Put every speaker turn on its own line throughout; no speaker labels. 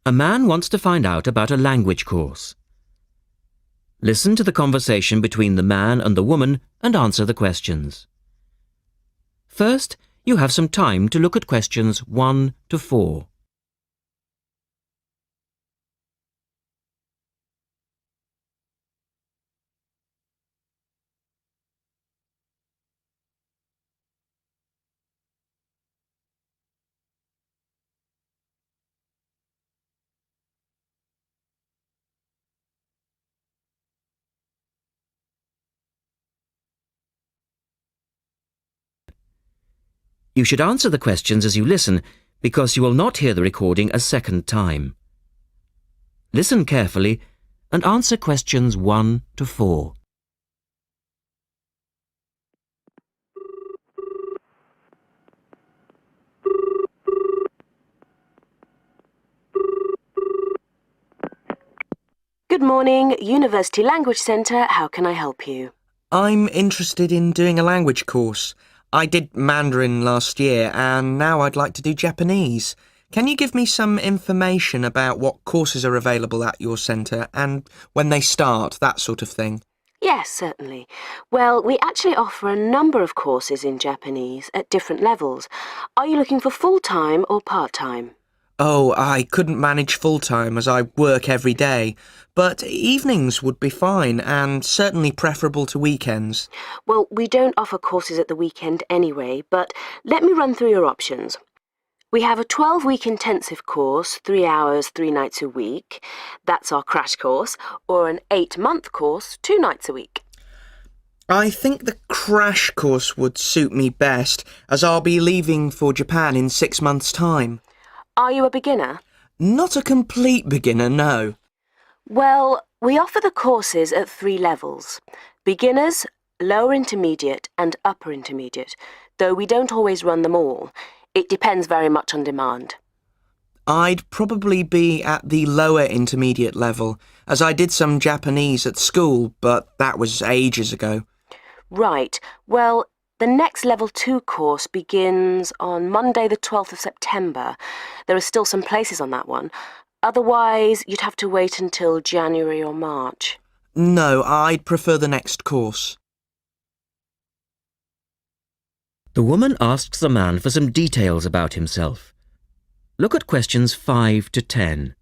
A man wants to find out about a language course. Listen to the conversation between the man and the woman and answer the questions. First, you have some time to look at questions 1 to 4. You should answer the questions as you listen, because you will not hear the recording a second time. Listen carefully and answer questions 1 to 4.
Good morning, University Language Centre. How can I help you?
I'm interested in doing a language course. I did Mandarin last year and now I'd like to do Japanese. Can you give me some information about what courses are available at your centre and when they start, that sort of thing?
Yes, certainly. Well, we actually offer a number of courses in Japanese at different levels. Are you looking for full-time or part-time?
Oh, I couldn't manage full-time as I work every day, but evenings would be fine and certainly preferable to weekends.
Well, we don't offer courses at the weekend anyway, but let me run through your options. We have a 12-week intensive course, 3 hours, 3 nights a week. That's our crash course. Or an 8-month course, 2 nights a week.
I think the crash course would suit me best, as I'll be leaving for Japan in 6 months' time.
Are you a beginner?
Not a complete beginner, no.
Well, we offer the courses at 3 levels. Beginners, lower intermediate and upper intermediate, though we don't always run them all. It depends very much on demand.
I'd probably be at the lower intermediate level, as I did some Japanese at school, but that was ages ago.
Right. Well, the next Level 2 course begins on Monday the 12th of September. There are still some places on that one. Otherwise, you'd have to wait until January or March.
No, I'd prefer the next course.
The woman asks the man for some details about himself. Look at questions 5 to 10.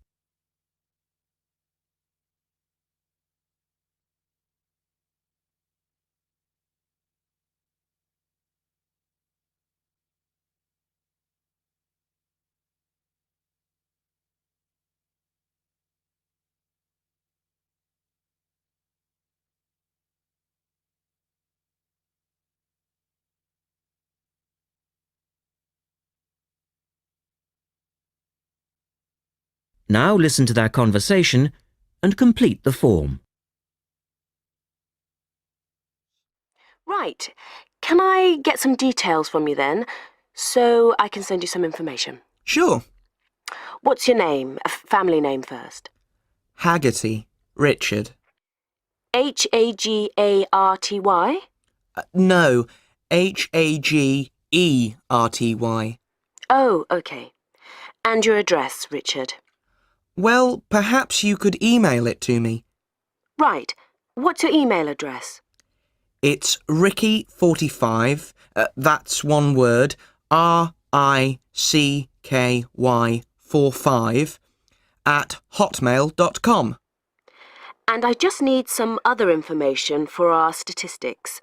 Now listen to their conversation and complete the form.
Right. Can I get some details from you then, so I can send you some information?
Sure.
What's your name? A family name first.
Haggerty, Richard.
Hagarty?
No, Hagerty.
Oh, okay. And your address, Richard?
Well, perhaps you could email it to me.
Right. What's your email address?
It's Ricky45, that's one word, RICKY45, at hotmail.com.
And I just need some other information for our statistics.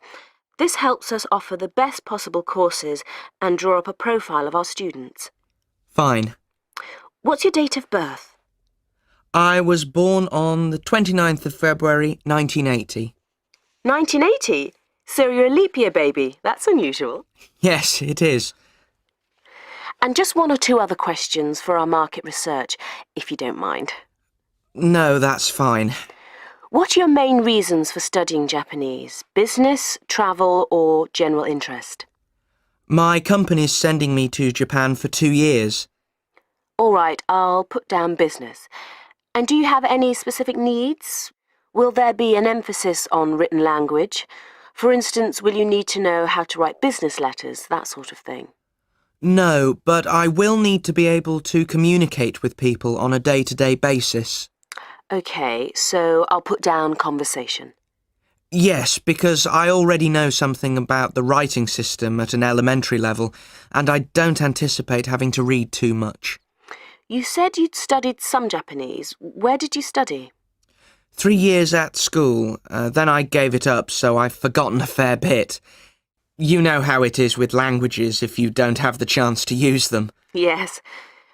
This helps us offer the best possible courses and draw up a profile of our students.
Fine.
What's your date of birth?
I was born on the 29th of February, 1980.
1980? So you're a leap year baby. That's unusual.
Yes, it is.
And just 1 or 2 other questions for our market research, if you don't mind.
No, that's fine.
What are your main reasons for studying Japanese? Business, travel, or general interest?
My company's sending me to Japan for 2 years.
All right, I'll put down business. And do you have any specific needs? Will there be an emphasis on written language? For instance, will you need to know how to write business letters, that sort of thing?
No, but I will need to be able to communicate with people on a day-to-day basis.
OK, so I'll put down conversation.
Yes, because I already know something about the writing system at an elementary level, and I don't anticipate having to read too much.
You said you'd studied some Japanese. Where did you study?
3 years at school, then I gave it up, so I've forgotten a fair bit. You know how it is with languages if you don't have the chance to use them.
Yes,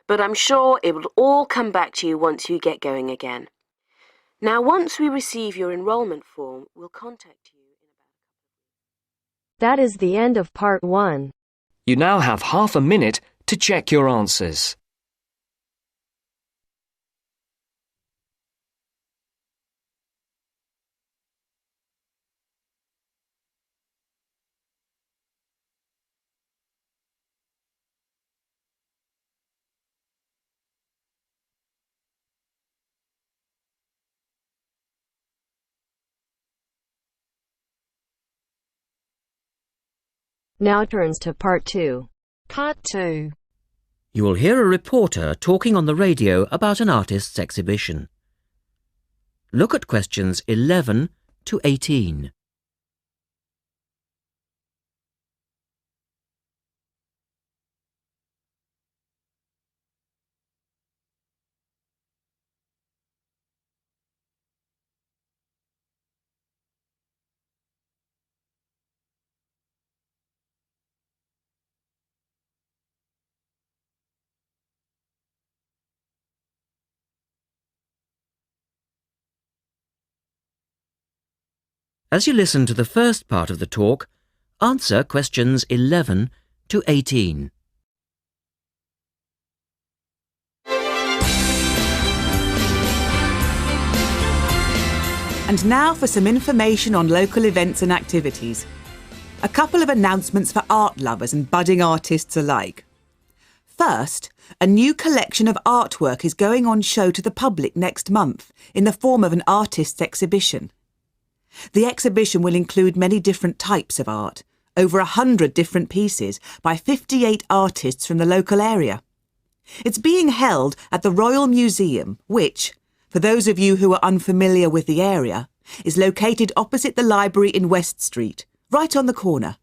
but I'm sure it will all come back to you once you get going again. Now, once we receive your enrolment form, we'll contact you.
That is the end of part 1.
You now have half a minute to check your answers.
Now turns to part 2.
Part 2.
You will hear a reporter talking on the radio about an artist's exhibition. Look at questions 11 to 18. As you listen to the first part of the talk, answer questions 11 to 18.
And now for some information on local events and activities. A couple of announcements for art lovers and budding artists alike. First, a new collection of artwork is going on show to the public next month in the form of an artist's exhibition. The exhibition will include many different types of art, over 100 different pieces by 58 artists from the local area. It's being held at the Royal Museum, which, for those of you who are unfamiliar with the area, is located opposite the library in West Street, right on the corner.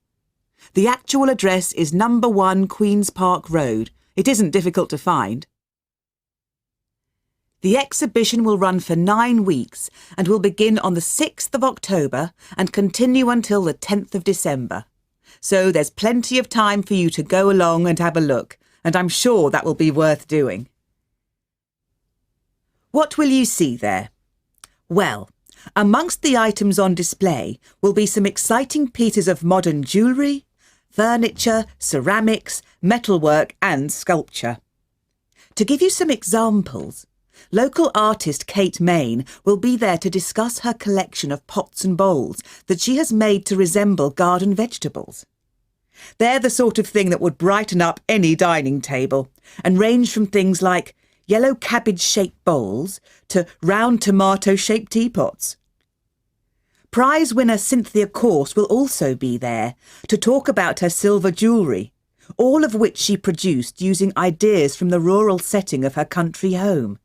The actual address is number 1 Queen's Park Road. It isn't difficult to find. The exhibition will run for 9 weeks and will begin on the 6th of October and continue until the 10th of December. So there's plenty of time for you to go along and have a look, and I'm sure that will be worth doing. What will you see there? Well, amongst the items on display will be some exciting pieces of modern jewellery, furniture, ceramics, metalwork and sculpture. To give you some examples, local artist Kate Main will be there to discuss her collection of pots and bowls that she has made to resemble garden vegetables. They're the sort of thing that would brighten up any dining table and range from things like yellow cabbage-shaped bowls to round tomato-shaped teapots. Prize winner Cynthia Corse will also be there to talk about her silver jewellery, all of which she produced using ideas from the rural setting of her country home.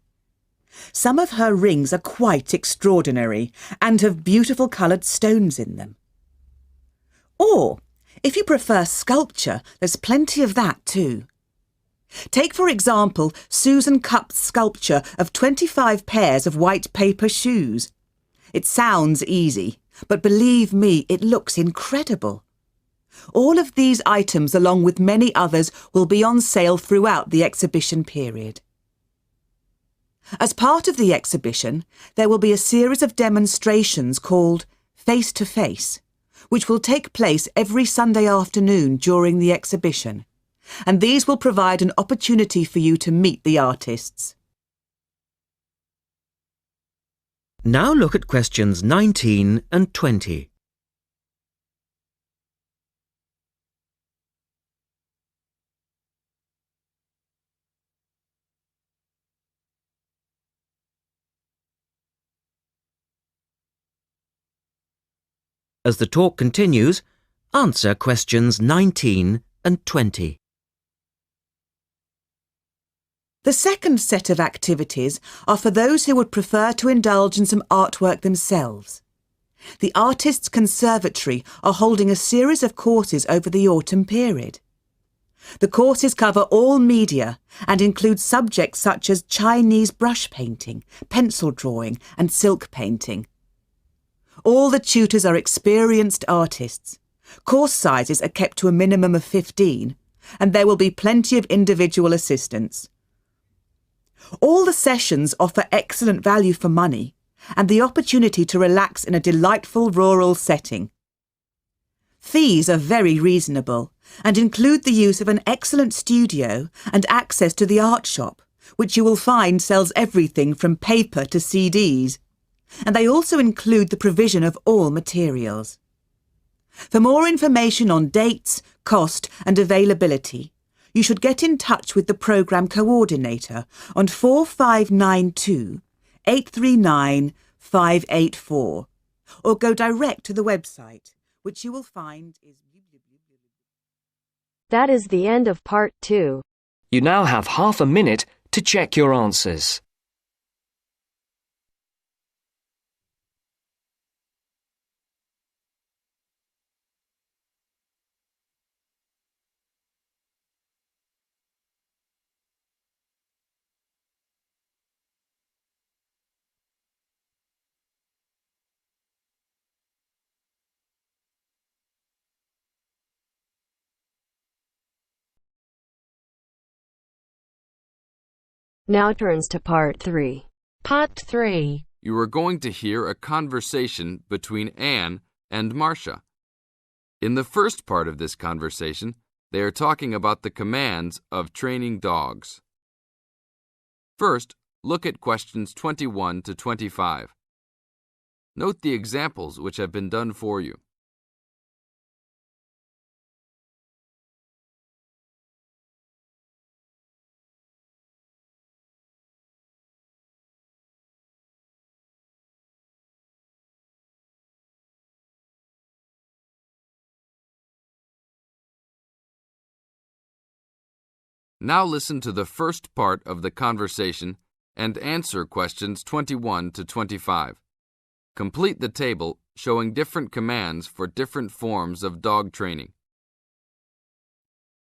Some of her rings are quite extraordinary and have beautiful coloured stones in them. Or, if you prefer sculpture, there's plenty of that too. Take, for example, Susan Cupp's sculpture of 25 pairs of white paper shoes. It sounds easy, but believe me, it looks incredible. All of these items, along with many others, will be on sale throughout the exhibition period. As part of the exhibition, there will be a series of demonstrations called Face to Face, which will take place every Sunday afternoon during the exhibition, and these will provide an opportunity for you to meet the artists.
Now look at questions 19 and 20. As the talk continues, answer questions 19 and 20.
The second set of activities are for those who would prefer to indulge in some artwork themselves. The Artists' Conservatory are holding a series of courses over the autumn period. The courses cover all media and include subjects such as Chinese brush painting, pencil drawing and silk painting. All the tutors are experienced artists. Course sizes are kept to a minimum of 15, and there will be plenty of individual assistance. All the sessions offer excellent value for money and the opportunity to relax in a delightful rural setting. Fees are very reasonable and include the use of an excellent studio and access to the art shop, which you will find sells everything from paper to CDs. And they also include the provision of all materials. For more information on dates, cost and availability, you should get in touch with the programme coordinator on 4592 839 584 or go direct to the website, which you will find is...
That is the end of part 2.
You now have half a minute to check your answers.
Now turns to part 3.
Part 3.
You are going to hear a conversation between Anne and Marcia. In the first part of this conversation, they are talking about the commands of training dogs. First, look at questions 21 to 25. Note the examples which have been done for you. Now listen to the first part of the conversation and answer questions 21 to 25. Complete the table showing different commands for different forms of dog training.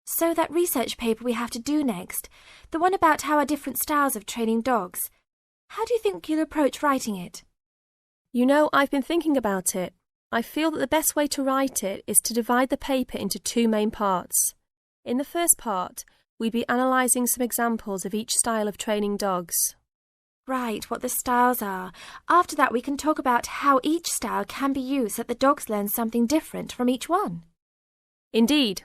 So that research paper we have to do next, the one about how are different styles of training dogs, how do you think you'll approach writing it?
You know, I've been thinking about it. I feel that the best way to write it is to divide the paper into 2 main parts. In the first part, we'd be analysing some examples of each style of training dogs.
Right, what the styles are. After that we can talk about how each style can be used so that the dogs learn something different from each one.
Indeed.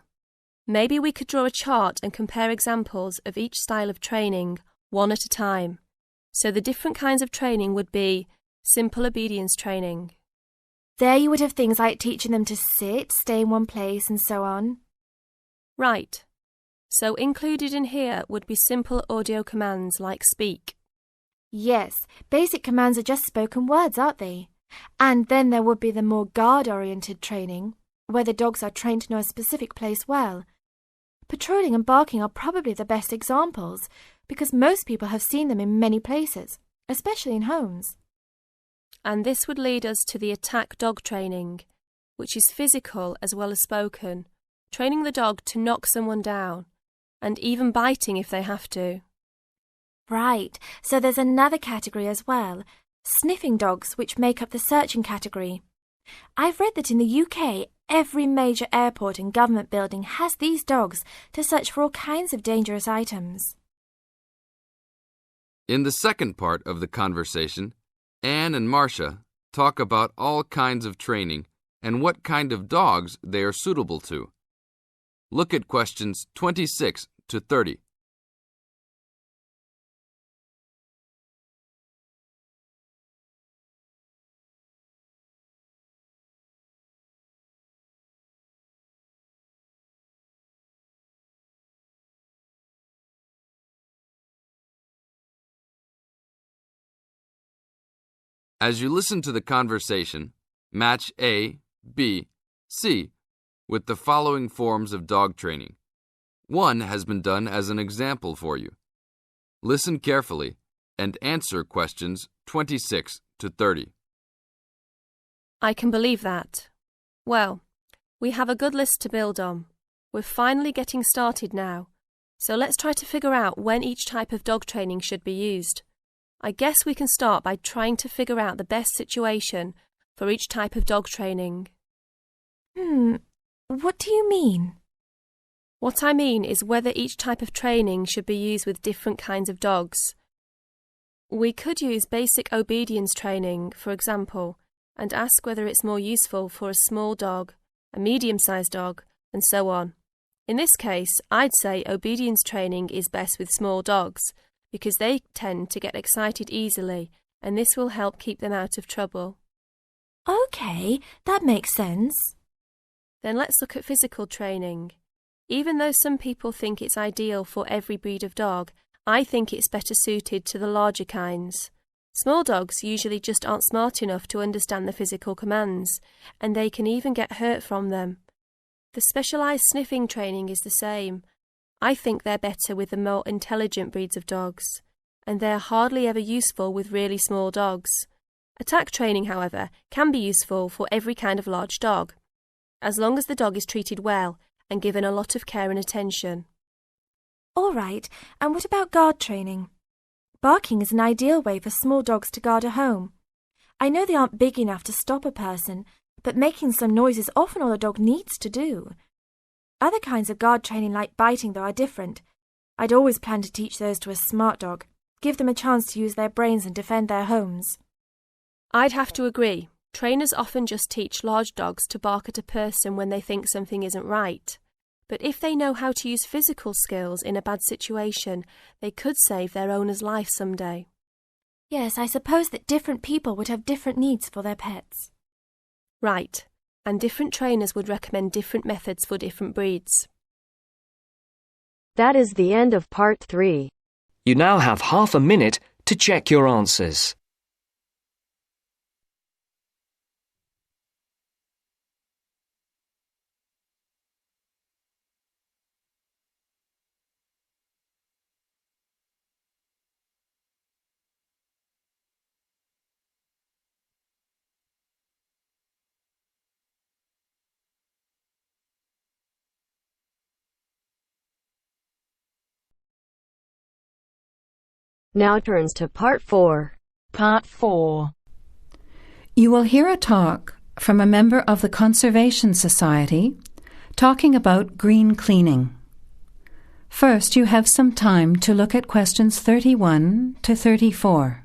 Maybe we could draw a chart and compare examples of each style of training, one at a time. So the different kinds of training would be simple obedience training.
There you would have things like teaching them to sit, stay in one place and so on.
Right. So included in here would be simple audio commands like speak.
Yes, basic commands are just spoken words, aren't they? And then there would be the more guard-oriented training, where the dogs are trained to know a specific place well. Patrolling and barking are probably the best examples, because most people have seen them in many places, especially in homes.
And this would lead us to the attack dog training, which is physical as well as spoken, training the dog to knock someone down, and even biting if they have to.
Right, so there's another category as well, sniffing dogs, which make up the searching category. I've read that in the UK, every major airport and government building has these dogs to search for all kinds of dangerous items.
In the second part of the conversation, Anne and Marcia talk about all kinds of training and what kind of dogs they are suitable to. Look at questions 26 to 30. As you listen to the conversation, match A, B, C with the following forms of dog training. One has been done as an example for you. Listen carefully and answer questions 26 to 30.
I can believe that. Well, we have a good list to build on. We're finally getting started now, so let's try to figure out when each type of dog training should be used. I guess we can start by trying to figure out the best situation for each type of dog training.
What do you mean?
What I mean is whether each type of training should be used with different kinds of dogs. We could use basic obedience training, for example, and ask whether it's more useful for a small dog, a medium-sized dog, and so on. In this case, I'd say obedience training is best with small dogs because they tend to get excited easily, and this will help keep them out of trouble.
Okay, that makes sense.
Then let's look at physical training. Even though some people think it's ideal for every breed of dog, I think it's better suited to the larger kinds. Small dogs usually just aren't smart enough to understand the physical commands, and they can even get hurt from them. The specialised sniffing training is the same. I think they're better with the more intelligent breeds of dogs, and they're hardly ever useful with really small dogs. Attack training, however, can be useful for every kind of large dog, as long as the dog is treated well and given a lot of care and attention.
All right, and what about guard training? Barking is an ideal way for small dogs to guard a home. I know they aren't big enough to stop a person, but making some noise is often all a dog needs to do. Other kinds of guard training like biting, though, are different. I'd always plan to teach those to a smart dog, give them a chance to use their brains and defend their homes.
I'd have to agree. Trainers often just teach large dogs to bark at a person when they think something isn't right. But if they know how to use physical skills in a bad situation, they could save their owner's life someday.
Yes, I suppose that different people would have different needs for their pets.
Right, and different trainers would recommend different methods for different breeds.
That is the end of part 3.
You now have half a minute to check your answers.
Now turns to part 4.
Part 4. You will hear a talk from a member of the Conservation Society talking about green cleaning. First, you have some time to look at questions 31 to 34.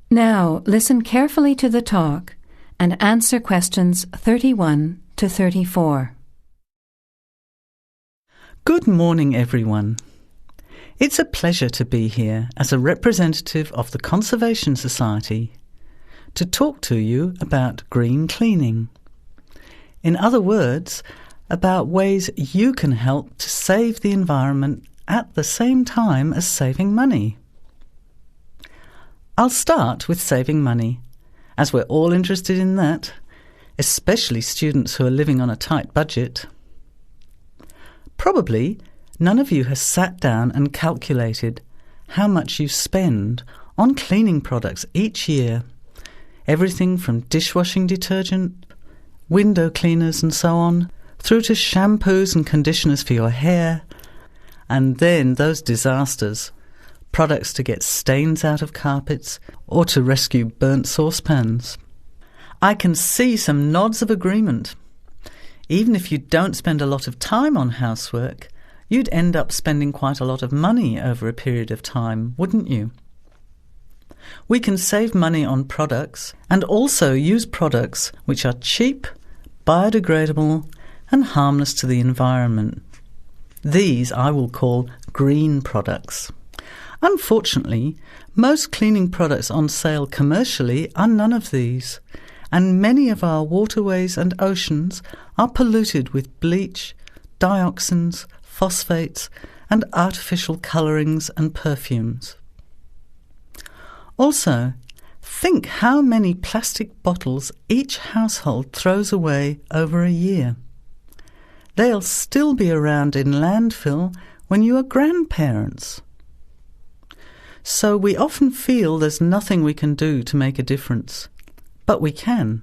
Now, listen carefully to the talk and answer questions 31 to 34.
Good morning, everyone. It's a pleasure to be here as a representative of the Conservation Society to talk to you about green cleaning. In other words, about ways you can help to save the environment at the same time as saving money. I'll start with saving money, as we're all interested in that, especially students who are living on a tight budget. Probably none of you has sat down and calculated how much you spend on cleaning products each year, everything from dishwashing detergent, window cleaners and so on, through to shampoos and conditioners for your hair, and then those disasters, products to get stains out of carpets or to rescue burnt saucepans. I can see some nods of agreement. Even if you don't spend a lot of time on housework, you'd end up spending quite a lot of money over a period of time, wouldn't you? We can save money on products and also use products which are cheap, biodegradable and harmless to the environment. These I will call green products. Unfortunately, most cleaning products on sale commercially are none of these, and many of our waterways and oceans are polluted with bleach, dioxins, phosphates, and artificial colourings and perfumes. Also, think how many plastic bottles each household throws away over a year. They'll still be around in landfill when you are grandparents. So we often feel there's nothing we can do to make a difference, but we can.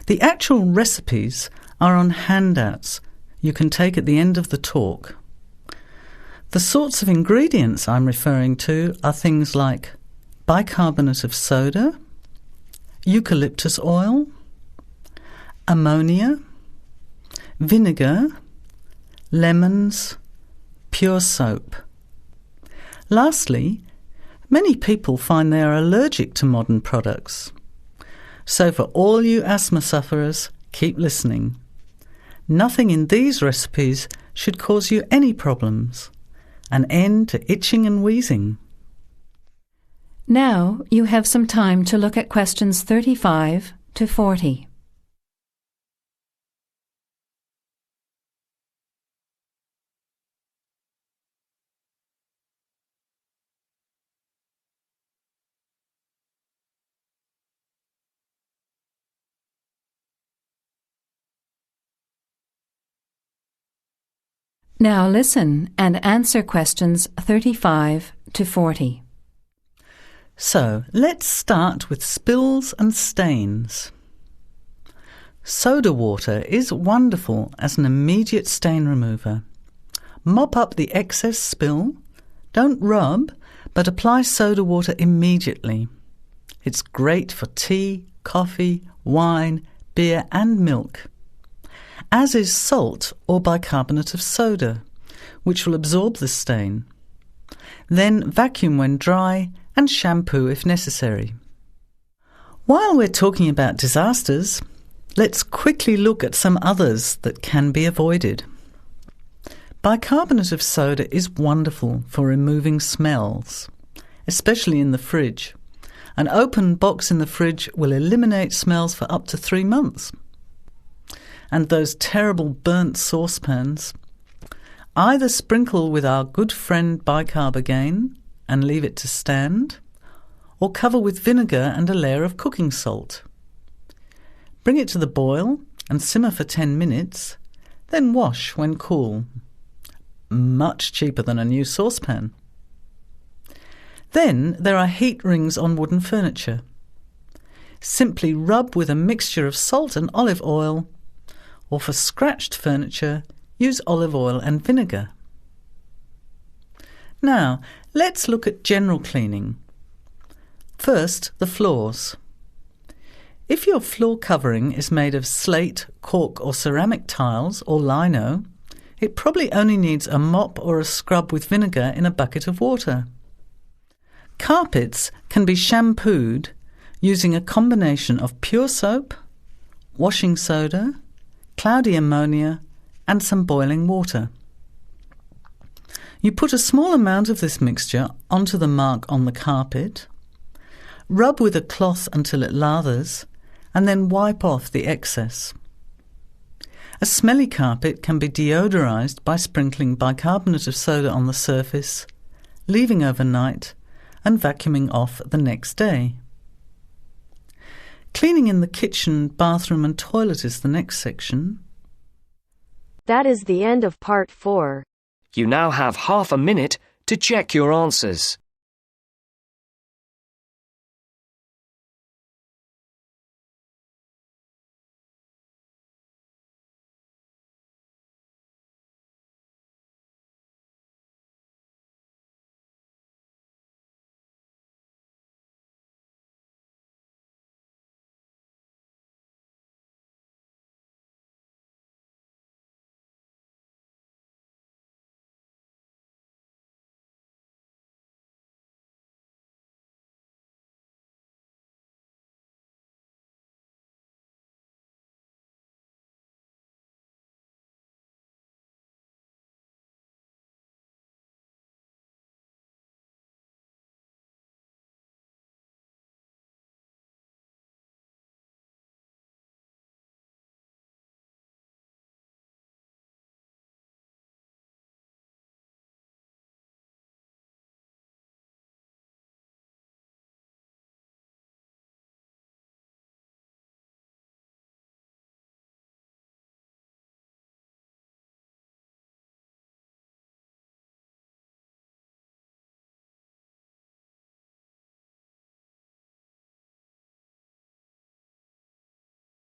The actual recipes are on handouts you can take at the end of the talk. The sorts of ingredients I'm referring to are things like bicarbonate of soda, eucalyptus oil, ammonia, vinegar, lemons, pure soap. Lastly, many people find they are allergic to modern products. So for all you asthma sufferers, keep listening. Nothing in these recipes should cause you any problems. An end to itching and wheezing.
Now you have some time to look at questions 35 to 40. Now listen and answer questions 35 to 40.
So, let's start with spills and stains. Soda water is wonderful as an immediate stain remover. Mop up the excess spill. Don't rub, but apply soda water immediately. It's great for tea, coffee, wine, beer and milk. As is salt or bicarbonate of soda, which will absorb the stain. Then vacuum when dry and shampoo if necessary. While we're talking about disasters, let's quickly look at some others that can be avoided. Bicarbonate of soda is wonderful for removing smells, especially in the fridge. An open box in the fridge will eliminate smells for up to 3 months. And those terrible burnt saucepans, either sprinkle with our good friend bicarb again and leave it to stand, or cover with vinegar and a layer of cooking salt. Bring it to the boil and simmer for 10 minutes, then wash when cool. Much cheaper than a new saucepan. Then there are heat rings on wooden furniture. Simply rub with a mixture of salt and olive oil, or for scratched furniture, use olive oil and vinegar. Now, let's look at general cleaning. First, the floors. If your floor covering is made of slate, cork or ceramic tiles or lino, it probably only needs a mop or a scrub with vinegar in a bucket of water. Carpets can be shampooed using a combination of pure soap, washing soda, cloudy ammonia and some boiling water. You put a small amount of this mixture onto the mark on the carpet, rub with a cloth until it lathers, and then wipe off the excess. A smelly carpet can be deodorized by sprinkling bicarbonate of soda on the surface, leaving overnight, and vacuuming off the next day. Cleaning in the kitchen, bathroom and toilet is the next section.
That is the end of part 4.
You now have half a minute to check your answers.